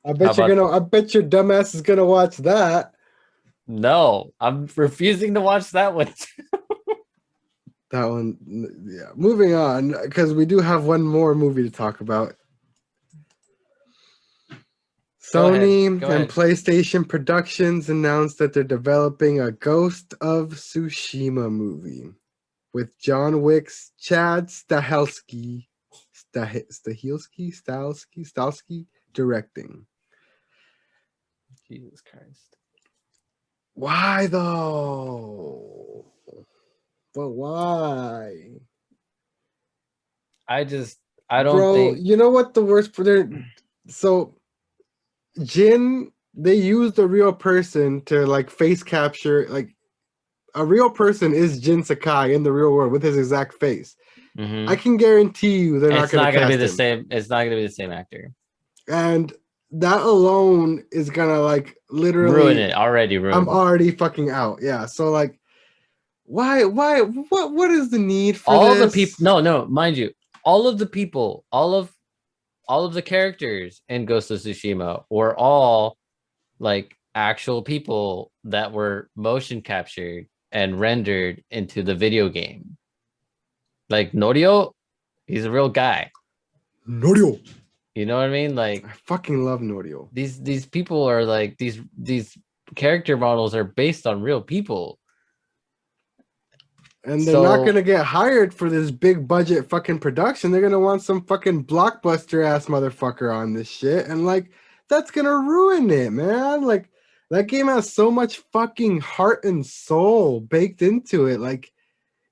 I bet your dumbass is gonna watch that. No, I'm refusing to watch that one. That one, yeah. Moving on, because we do have one more movie to talk about. Sony and PlayStation Productions announced that they're developing a Ghost of Tsushima movie with John Wick's Chad Stahelski directing. Jesus Christ. Why though? But why? I don't think. You know what the worst for their so Jin, they used a real person to like face capture, like a real person is Jin Sakai in the real world with his exact face. Mm-hmm. I can guarantee you they're not going to be the same. It's not going to be the same actor. And that alone is going to like literally ruin it. I'm already fucking out. Yeah. So like, why, what is the need for all this? The people? No, mind you, all of the people, all of the characters in Ghost of Tsushima were all like actual people that were motion captured and rendered into the video game. Like Norio, he's a real guy. Norio. You know what I mean? Like I fucking love Norio. These people are like these character models are based on real people. And they're not going to get hired for this big budget fucking production. They're going to want some fucking blockbuster ass motherfucker on this shit. And like, that's going to ruin it, man. Like, that game has so much fucking heart and soul baked into it. Like,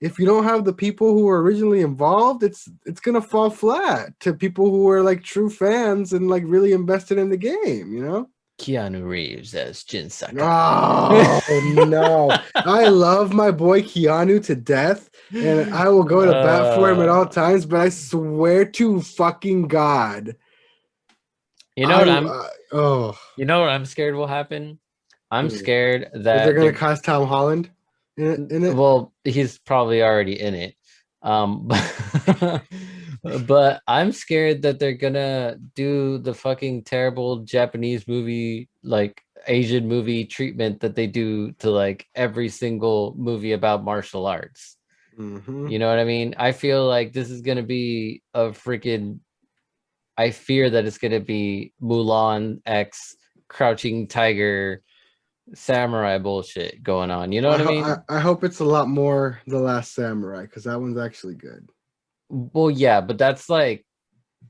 if you don't have the people who were originally involved, it's going to fall flat to people who are like true fans and like really invested in the game, you know? Keanu Reeves as Jin Sakai. Oh no! I love my boy Keanu to death, and I will go to bat for him at all times. But I swear to fucking God, you know what I'm scared will happen. I'm scared that they're gonna cast Tom Holland in it. Well, he's probably already in it. But I'm scared that they're gonna do the fucking terrible Japanese movie, like Asian movie treatment that they do to like every single movie about martial arts. Mm-hmm. You know what I mean? I feel like this is gonna be a freaking. I fear that it's gonna be Mulan X Crouching Tiger samurai bullshit going on. You know what I mean? I hope it's a lot more The Last Samurai, because that one's actually good. Well, yeah, but that's like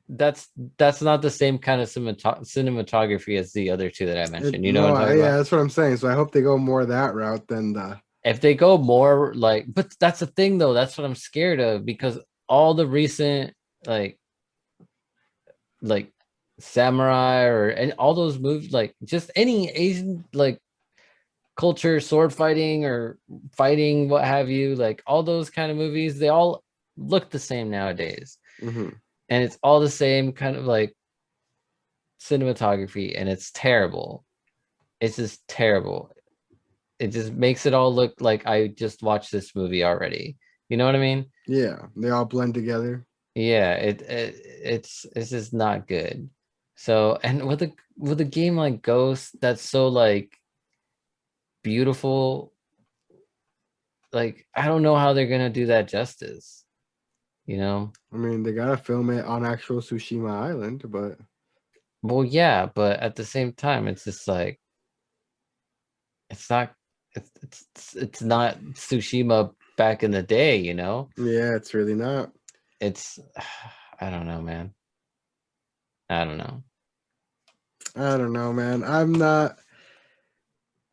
that's not the same kind of cinematography as the other two that I mentioned. You know what I'm talking about? Yeah, that's what I'm saying. So I hope they go more that route than the if they go more like, but that's the thing though. That's what I'm scared of, because all the recent like samurai and all those movies, like just any Asian like culture, sword fighting or fighting, what have you, like all those kind of movies, they all look the same nowadays. Mm-hmm. And it's all the same kind of like cinematography, and it's terrible. It's just terrible. It just makes it all look like I just watched this movie already. You know what I mean? Yeah, they all blend together. Yeah, it's just not good. So, and with a game like Ghost that's so like beautiful, like I don't know how they're gonna do that justice. You know? I mean, they gotta film it on actual Tsushima Island, but Well, yeah, but at the same time, it's just like it's not it's not Tsushima back in the day, you know? yeah, it's really not. It's I don't know, man. I don't know. I don't know, man. I'm not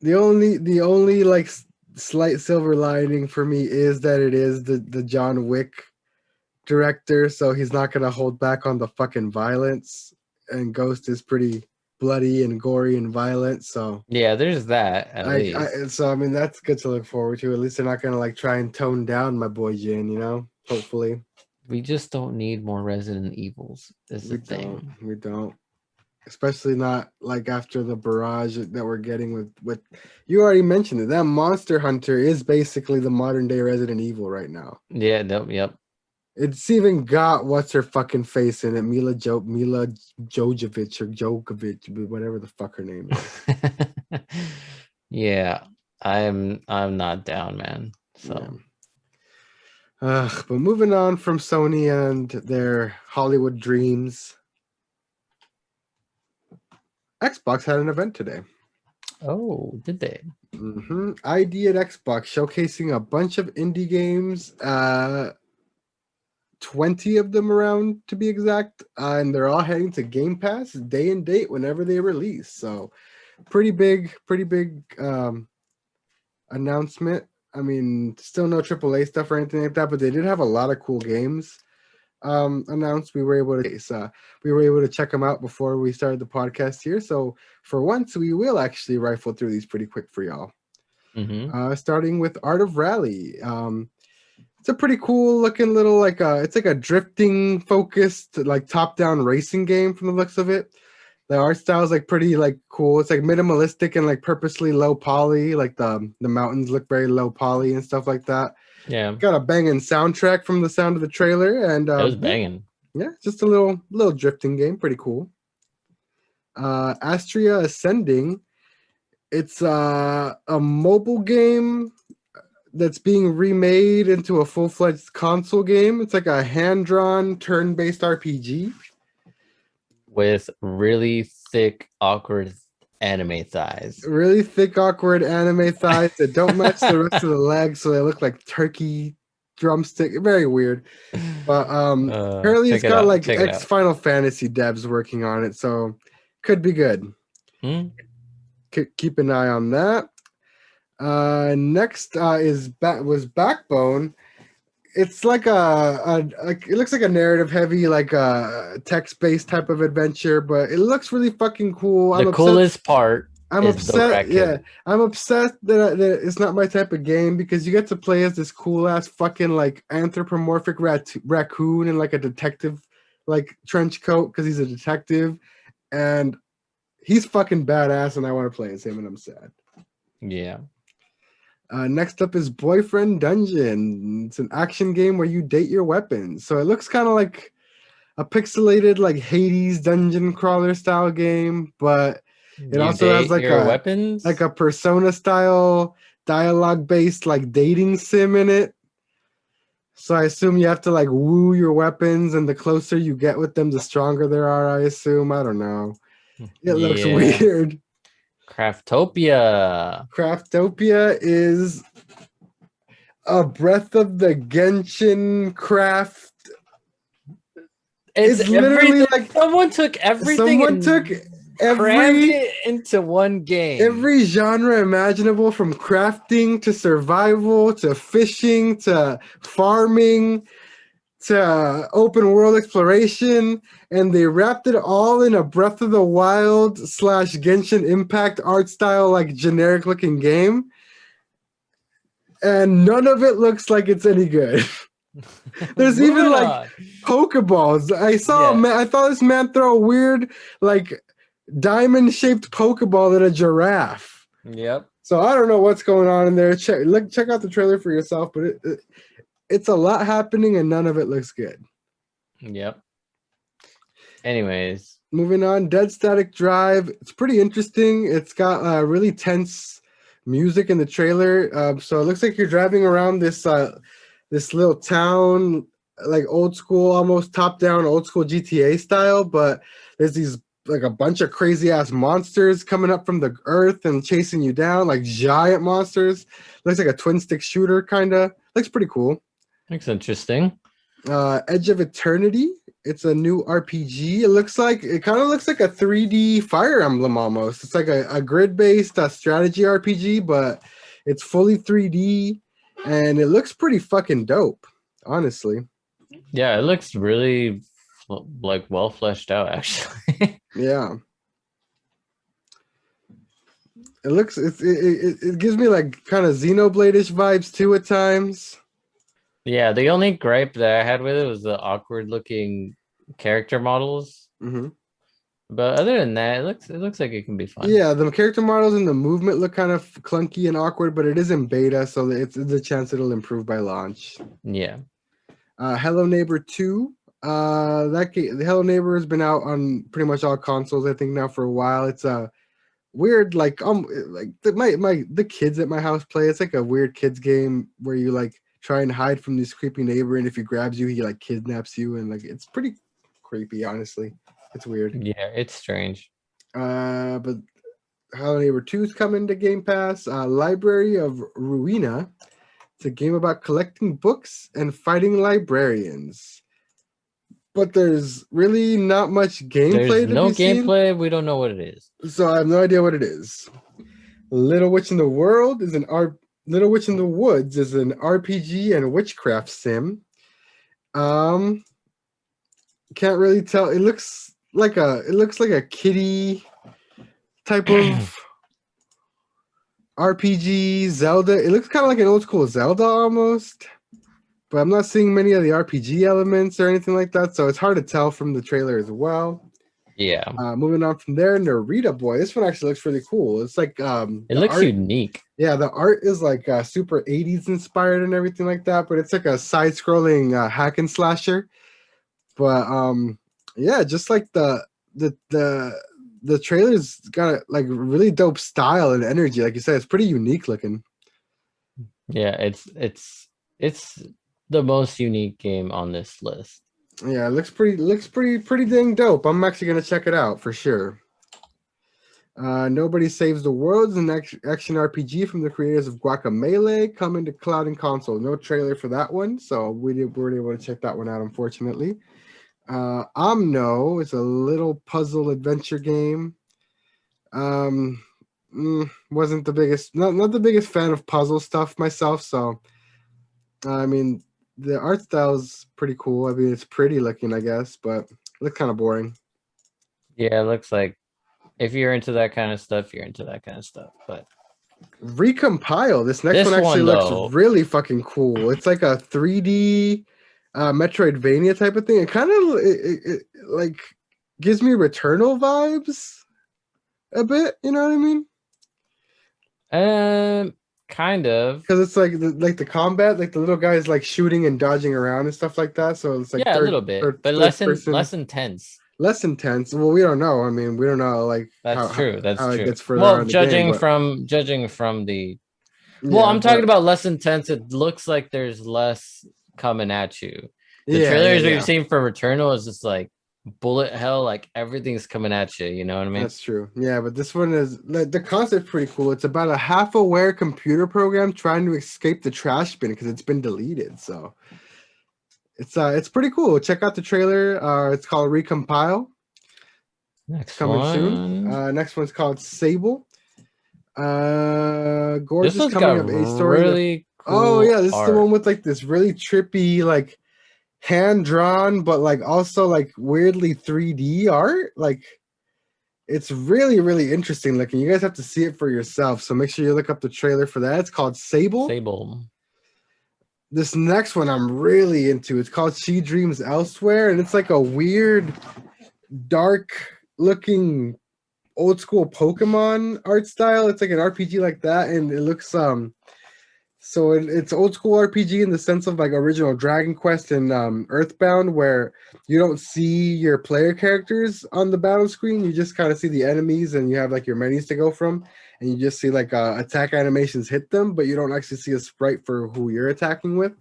the only like slight silver lining for me is that it is the John Wick director, so he's not gonna hold back on the fucking violence. And Ghost is pretty bloody and gory and violent, so Yeah, there's that at least. so I mean that's good to look forward to. At least they're not gonna like try and tone down my boy Jin, you know. Hopefully, We just don't need more Resident Evils. Is the thing. we don't. Especially not like after the barrage that we're getting with you already mentioned it. That Monster Hunter is basically the modern day Resident Evil right now. Yeah, nope, yep. It's even got what's her fucking face in it, Mila Jovovich or Djokovic, whatever the fuck her name is. Yeah, I'm not down, man. So but moving on from Sony and their Hollywood dreams, Xbox had an event today. Oh, did they? Mm-hmm. ID at Xbox showcasing a bunch of indie games, 20 of them around to be exact, and they're all heading to Game Pass day and date whenever they release. So pretty big announcement. I mean, still no AAA stuff or anything like that, but they did have a lot of cool games announced. We were able to check them out before we started the podcast here. So for once, we will actually rifle through these pretty quick for y'all. Starting with Art of Rally. It's a pretty cool looking little it's like a drifting focused like top down racing game from the looks of it. The art style is like pretty like cool. It's like minimalistic and like purposely low poly. Like the mountains look very low poly and stuff like that. Yeah, got a banging soundtrack from the sound of the trailer, and it was banging. Yeah, just a little drifting game, pretty cool. Astria Ascending. It's a mobile game that's being remade into a full-fledged console game. It's like a hand-drawn turn-based RPG with really thick, awkward anime thighs. Really thick, awkward anime thighs that don't match the rest of the legs, so they look like turkey drumstick. Very weird. But apparently it's got like ex Final Fantasy devs working on it, so could be good. Keep an eye on that. Next was Backbone. It's like it looks like a narrative heavy, like a text-based type of adventure, but it looks really fucking cool. The coolest part. I'm upset. Yeah, I'm upset that it's not my type of game, because you get to play as this cool ass fucking like anthropomorphic raccoon in like a detective like trench coat, because he's a detective and he's fucking badass, and I want to play as him, and I'm sad. Yeah. Next up is Boyfriend Dungeon. It's an action game where you date your weapons. So it looks kind of like a pixelated like Hades dungeon crawler style game, but it also has like a Persona style dialogue based like dating sim in it. So I assume you have to like woo your weapons, and the closer you get with them, the stronger they are, I assume. I don't know. It looks weird. Craftopia is a Breath of the Genshin craft. It's literally like someone took everything. crammed it into one game. Every genre imaginable, from crafting to survival to fishing to farming to open world exploration, and they wrapped it all in a Breath of the Wild / Genshin Impact art style, like generic looking game. And none of it looks like it's any good. There's even like Pokeballs. I saw this man throw a weird like diamond-shaped Pokeball at a giraffe. Yep. So I don't know what's going on in there. Check out the trailer for yourself, but it's a lot happening and none of it looks good. Yep. Anyways, moving on, Dead Static Drive. It's pretty interesting. It's got really tense music in the trailer. So it looks like you're driving around this little town, like old school, almost top-down old school GTA style, but there's these like a bunch of crazy ass monsters coming up from the earth and chasing you down, like giant monsters. Looks like a twin stick shooter, kind of. Looks pretty cool. Looks interesting. Edge of Eternity. It's a new RPG. It kind of looks like a 3D Fire Emblem almost. It's like a grid-based strategy RPG, but it's fully 3D, and it looks pretty fucking dope, honestly. Yeah, it looks really like well fleshed out, actually. Yeah. It gives me like kind of Xenoblade-ish vibes too at times. Yeah, the only gripe that I had with it was the awkward looking character models. Mm-hmm. But other than that, it looks like it can be fun. Yeah, the character models and the movement look kind of clunky and awkward, but it is in beta, so it's a chance it'll improve by launch. Yeah. Hello Neighbor 2. That game, the Hello Neighbor has been out on pretty much all consoles, I think, now for a while. It's a weird, like the kids at my house play. It's like a weird kids game where you like try and hide from this creepy neighbor, and if he grabs you, he like kidnaps you, and like it's pretty creepy, honestly. It's weird. Yeah, it's strange. But Hello Neighbor 2 is coming to Game Pass. Library of Ruina. It's a game about collecting books and fighting librarians. But there's really not much gameplay. There's no gameplay. We don't know what it is. So I have no idea what it is. Little Witch in the Woods is an RPG and witchcraft sim. Can't really tell. It looks like a kiddie type of RPG Zelda. It looks kind of like an old school Zelda almost, but I'm not seeing many of the RPG elements or anything like that, so it's hard to tell from the trailer as well. Yeah. Moving on from there, Narita Boy. This one actually looks really cool. It's like it looks unique. Yeah, the art is like super 80s inspired and everything like that, but it's like a side-scrolling hack and slasher. But yeah, just like the trailer's got like really dope style and energy. Like you said, it's pretty unique looking. Yeah, it's the most unique game on this list. Yeah, it looks pretty dang dope. I'm actually gonna check it out for sure. Nobody Saves the World is an action RPG from the creators of Guacamelee, coming to cloud and console. No trailer for that one, so we weren't able to check that one out, unfortunately. Omno is a little puzzle adventure game. Wasn't the biggest, not the biggest fan of puzzle stuff myself, so I mean, the art style's pretty cool. I mean, it's pretty looking, I guess, but it looks kind of boring. Yeah, it looks like if you're into that kind of stuff, you're into that kind of stuff. But Recompile. This next one actually looks really fucking cool. It's like a 3D Metroidvania type of thing. It kind of it like gives me Returnal vibes a bit. You know what I mean? Kind of, because it's like the combat, like the little guys like shooting and dodging around and stuff like that. So it's like a little bit, but less intense. Less intense. Well, we don't know. I mean, we don't know. Like that's true. That's true. It gets further judging from the. Well, I'm talking about less intense. It looks like there's less coming at you. The trailers we've seen for Returnal is just like bullet hell, like everything's coming at you. You know what I mean? That's true. Yeah, but this one is like the concept's pretty cool. It's about a half-aware computer program trying to escape the trash bin because it's been deleted. So it's pretty cool. Check out the trailer. It's called Recompile. Next coming soon. Next one's called Sable. Gorgeous coming of age story. Really cool. Oh yeah, this is the one with like this really trippy, like hand drawn, but like also like weirdly 3D art. Like it's really, really interesting looking. You guys have to see it for yourself. So make sure you look up the trailer for that. It's called Sable. This next one I'm really into. It's called She Dreams Elsewhere, and it's like a weird, dark looking old school Pokemon art style. It's like an RPG like that, and it looks so it's old school RPG in the sense of like original Dragon Quest and Earthbound, where you don't see your player characters on the battle screen. You just kind of see the enemies, and you have like your menus to go from, and you just see like attack animations hit them, but you don't actually see a sprite for who you're attacking with.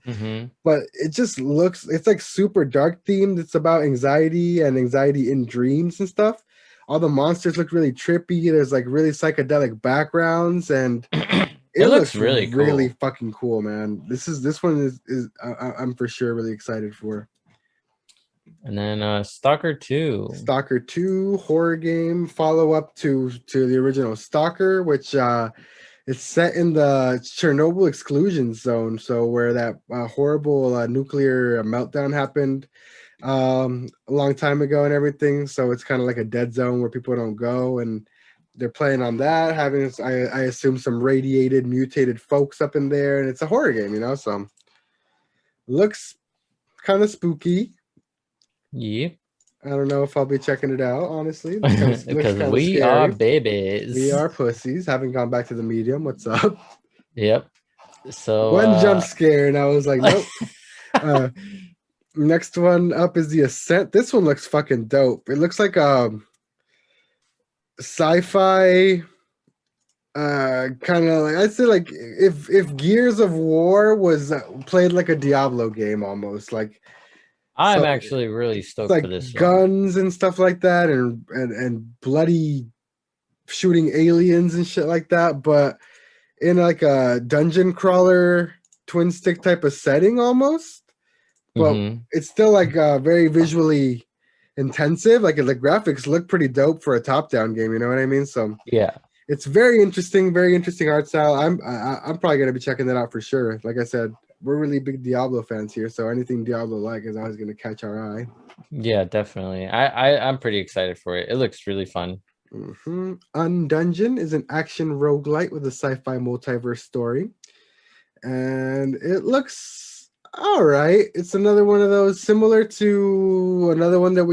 But it just looks, it's like super dark themed. It's about anxiety and anxiety in dreams and stuff. All the monsters look really trippy. There's like really psychedelic backgrounds, and it looks really cool. Really fucking cool, man. This one is I'm for sure really excited for. And then Stalker 2. Stalker 2 horror game follow up to the original Stalker, which it's set in the Chernobyl exclusion zone, so where that horrible nuclear meltdown happened a long time ago and everything. So it's kind of like a dead zone where people don't go, and they're playing on that, having I assume some radiated, mutated folks up in there, and it's a horror game, you know. So looks kind of spooky. Yeah. I don't know if I'll be checking it out, honestly. Because we are babies. We are pussies. Haven't gone back to the medium. What's up? Yep. So one jump scare, and I was like, nope. Next one up is The Ascent. This one looks fucking dope. It looks like sci-fi, kind of like, I'd say like if Gears of War was played like a Diablo game almost. Like I'm actually really stoked for this guns and stuff like that, and bloody shooting aliens and shit like that, but in like a dungeon crawler twin stick type of setting almost. But it's still like very visually intensive. Like the graphics look pretty dope for a top-down game. You know what I mean? So yeah, it's very interesting art style. I'm probably gonna be checking that out for sure. Like I said, we're really big Diablo fans here, so anything Diablo like is always gonna catch our eye. Yeah, definitely. I'm pretty excited for it. It looks really fun. Undungeon is an action roguelite with a sci-fi multiverse story, and it looks all right. It's another one of those similar to another one that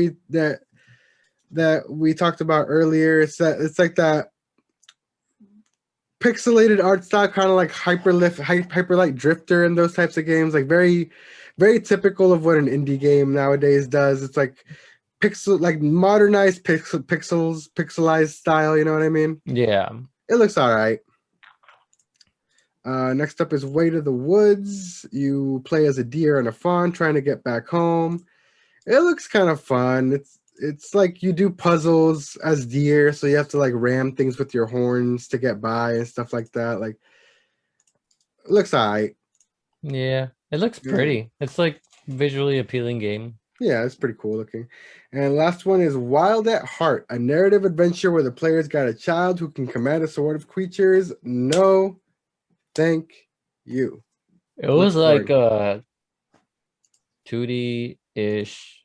we talked about earlier. It's like that pixelated art style, kind of like Hyperlight Drifter and those types of games. Like very, very typical of what an indie game nowadays does. It's like modernized pixelized style. You know what I mean? Yeah. It looks all right. Next up is Way to the Woods. You play as a deer and a fawn trying to get back home. It looks kind of fun. It's like you do puzzles as deer, so you have to like ram things with your horns to get by and stuff like that. Like, it looks all right. Yeah, it looks pretty. It's like visually appealing game. Yeah, it's pretty cool looking. And last one is Wild at Heart, a narrative adventure where the player's got a child who can command a sort of creatures. No, thank you. It was like a 2D-ish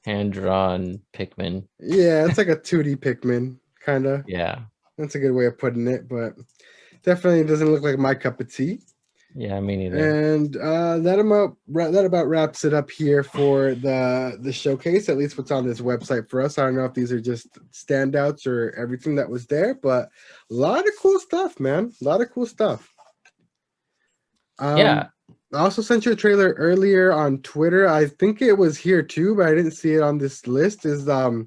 hand-drawn Pikmin. Yeah, it's like a 2D Pikmin, kind of. Yeah. That's a good way of putting it, but definitely doesn't look like my cup of tea. Yeah, me neither. And that about wraps it up here for the showcase, at least what's on this website for us. I don't know if these are just standouts or everything that was there, but a lot of cool stuff, man. A lot of cool stuff. Yeah. I also sent you a trailer earlier on Twitter. I think it was here too, but I didn't see it on this list. Is that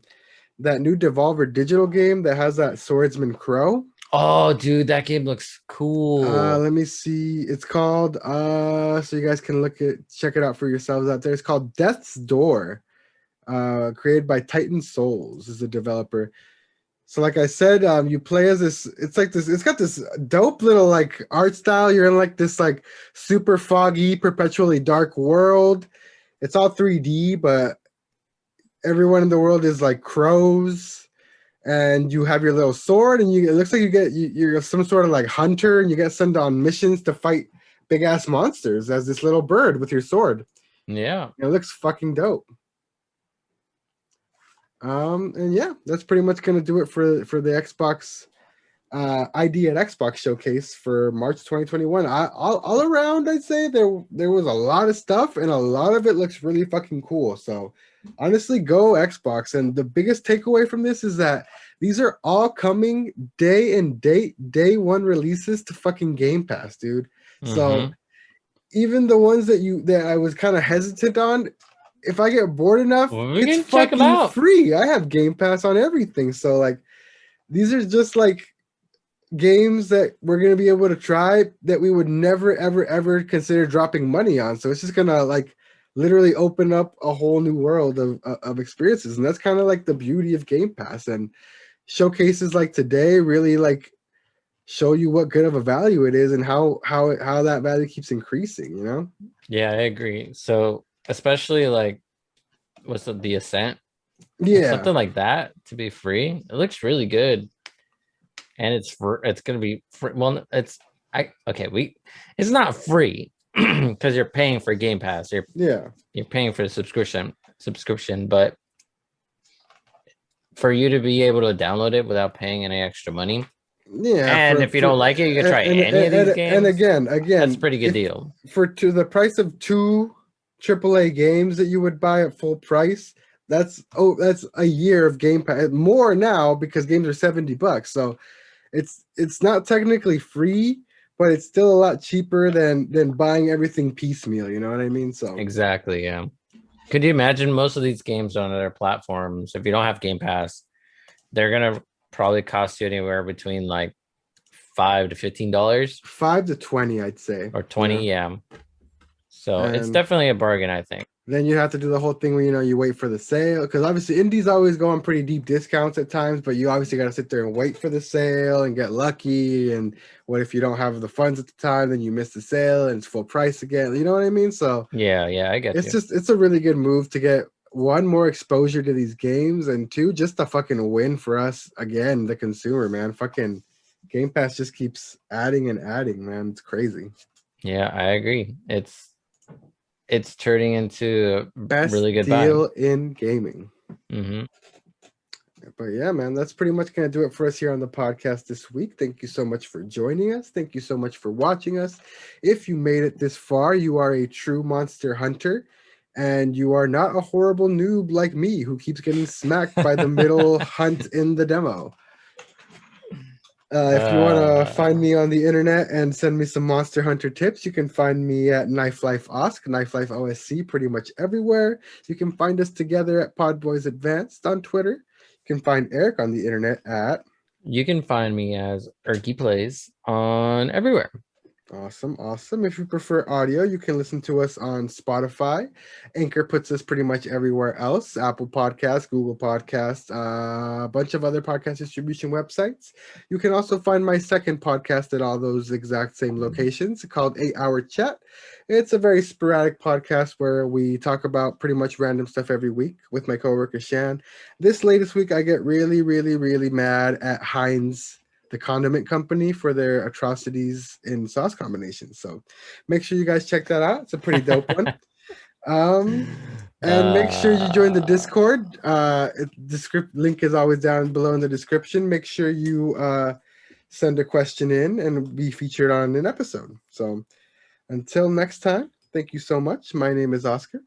new Devolver Digital game that has that swordsman crow? Oh, dude, that game looks cool. Let me see. It's called so you guys can check it out for yourselves out there. It's called Death's Door. Created by Titan Souls is the developer. So like I said, you play as this, it's got this dope little like art style. You're in like this like super foggy, perpetually dark world. It's all 3D, but everyone in the world is like crows. and you have your little sword, and it looks like you're some sort of like hunter, and you get sent on missions to fight big ass monsters as this little bird with your sword. Yeah, it looks fucking dope. And yeah, that's pretty much gonna do it for the Xbox ID at Xbox showcase for March 2021. All around, I'd say there was a lot of stuff, and a lot of it looks really fucking cool. So honestly, go Xbox. And the biggest takeaway from this is that these are all coming day one releases to fucking Game Pass, dude. So even the ones that I was kind of hesitant on, if I get bored enough, it's fucking free. I have Game Pass on everything. So like, these are just like games that we're going to be able to try that we would never ever consider dropping money on. So it's just going to like literally open up a whole new world of experiences. And that's kind of like the beauty of Game Pass. And showcases like today really like show you what good of a value it is and how that value keeps increasing, you know? Yeah, I agree. So especially like what's the Ascent? Yeah, something like that to be free. It looks really good, and it's gonna be free. Well, it's not free because you're paying for Game Pass. You're paying for the subscription, but for you to be able to download it without paying any extra money. Yeah, and if you don't like it, you can try any of these games. And again, that's a pretty good deal. To the price of 2 AAA games that you would buy at full price, that's a year of Game Pass. More now because games are $70. So it's not technically free, but it's still a lot cheaper than buying everything piecemeal. You know what I mean? So exactly, yeah. Could you imagine most of these games on other platforms, if you don't have Game Pass, they're gonna probably cost you anywhere between like $5 to $15, $5 to $20, I'd say, or 20, yeah. So it's definitely a bargain, I think. Then you have to do the whole thing where you wait for the sale, because obviously indies always go on pretty deep discounts at times, but you obviously got to sit there and wait for the sale and get lucky. And what if you don't have the funds at the time, then you miss the sale and it's full price again. You know what I mean? So yeah, I get it's it's a really good move to get one, more exposure to these games, and two, just a fucking win for us again, the consumer, man. Fucking Game Pass just keeps adding and adding, man. It's crazy. Yeah, I agree. It's turning into a best really good deal in gaming. Mm-hmm. But yeah, man, that's pretty much going to do it for us here on the podcast this week. Thank you so much for joining us. Thank you so much for watching us. If you made it this far, you are a true monster hunter, and you are not a horrible noob like me who keeps getting smacked by the middle hunt in the demo. If you want to find me on the internet and send me some Monster Hunter tips, you can find me at Knife Life Osc, Knife Life OSC, pretty much everywhere. You can find us together at PodBoyz Advanced on Twitter. You can find Erik on the internet at... You can find me as Erky Plays on everywhere. Awesome. If you prefer audio, you can listen to us on Spotify. Anchor puts us pretty much everywhere else. Apple Podcasts, Google Podcasts, a bunch of other podcast distribution websites. You can also find my second podcast at all those exact same locations, called 8 Hour Chat. It's a very sporadic podcast where we talk about pretty much random stuff every week with my coworker Shan. This latest week, I get really, really, really mad at Heinz, the condiment company, for their atrocities in sauce combinations. So make sure you guys check that out. It's a pretty dope one. And make sure you join the Discord. The script link is always down below in the description. Make sure you send a question in and be featured on an episode. So until next time, thank you so much. My name is Oscar.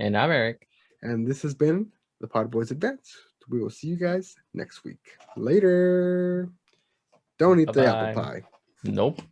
And I'm Erik. And this has been the PodBoyz Advance. We will see you guys next week. Later. Don't eat the apple pie. Nope.